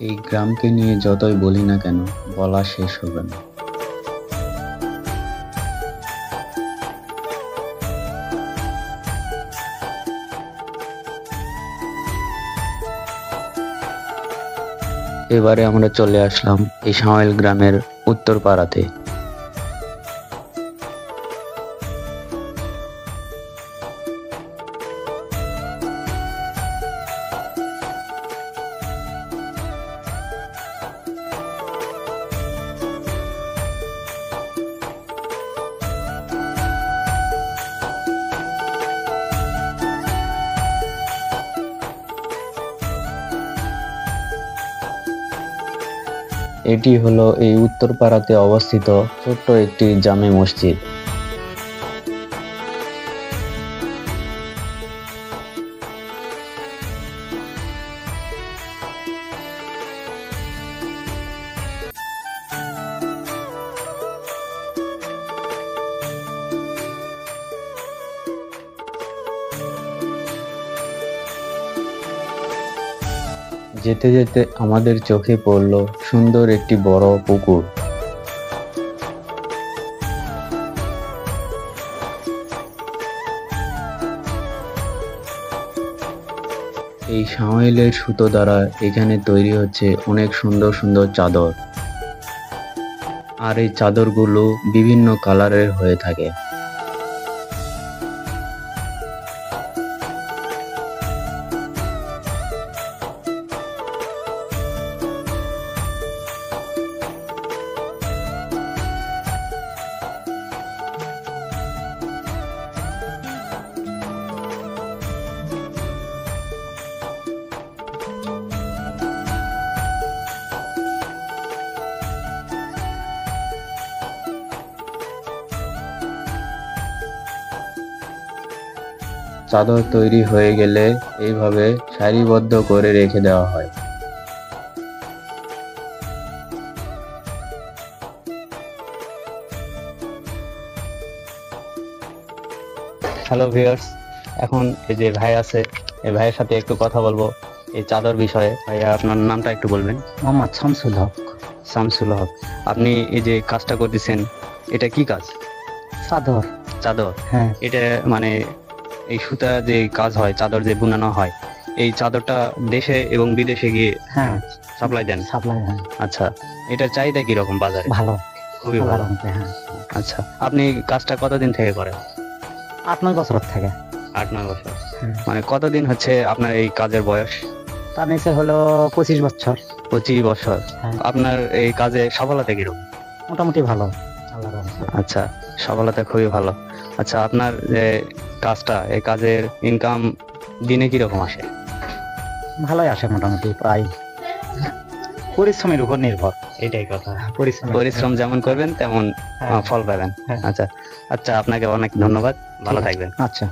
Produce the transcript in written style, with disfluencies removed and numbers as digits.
এই গ্রামকে নিয়ে যতই বলি না কেন, বলা শেষ হবে না। এবারে আমরা চলে আসলাম এই সাঁওয়াল গ্রামের উত্তর পাড়াতে। এটি হলো এই উত্তরপাড়াতে অবস্থিত ছোট্ট একটি জামে মসজিদ। যেতে যেতে আমাদের চোখে পড়ল সুন্দর একটি বড় পুকুর। এই সাঁওয়ালের সুতো দ্বারা এখানে তৈরি হচ্ছে অনেক সুন্দর সুন্দর চাদর, আর এই চাদরগুলো বিভিন্ন কালারের হয়ে থাকে। চাদর তৈরি হয়ে গেলে এইভাবে সারিবদ্ধ করে রেখে দেওয়া হয়। হ্যালো ভিউয়ার্স, এখন এই যে ভাই আছে, এই ভাইয়ের সাথে একটু কথা বলবো এই চাদর বিষয়ে। ভাইয়া, আপনার নামটা একটু বলবেন? মোহাম্মদ শামসুল হক। শামসুল হক। আপনি এই যে কাজটা করতেছেন, এটা কি কাজ? চাদর। চাদর? হ্যাঁ। এটা মানে এই সুতা যে কাজ হয়, চাদর যে বুনানো হয়, এই চাদরটা দেশে এবং বিদেশে গিয়ে হ্যাঁ সাপ্লাই দেন? সাপ্লাই। হ্যাঁ। আচ্ছা, এটার চাহিদা কিরকম বাজারে? ভালো, খুবই ভালো। হ্যাঁ। আচ্ছা, আপনি কাজটা কতদিন থেকে করেন? 8-9 বছর থেকে। 8-9 বছর। হ্যাঁ। মানে কতদিন হচ্ছে আপনার এই কাজের বয়স? তার নিচে হলো 25 বছর। 25 বছর। হ্যাঁ। আপনার এই কাজে সফলতা কিরকম? মোটামুটি ভালো, আল্লাহর রহমতে। আচ্ছা, সফলতা খুবই ভালো। আচ্ছা, আপনার যে কাজটা, এই কাজের ইনকাম দিনে কিরকম আসে? ভালোই আসে, মোটামুটি প্রায়। পরিশ্রমের উপর নির্ভর। এটাই কথা, পরিশ্রম পরিশ্রম যেমন করবেন তেমন হ্যাঁ। ফল পাবেন। হ্যাঁ। আচ্ছা আচ্ছা, আপনাকে অনেক ধন্যবাদ, ভালো থাকবেন। আচ্ছা।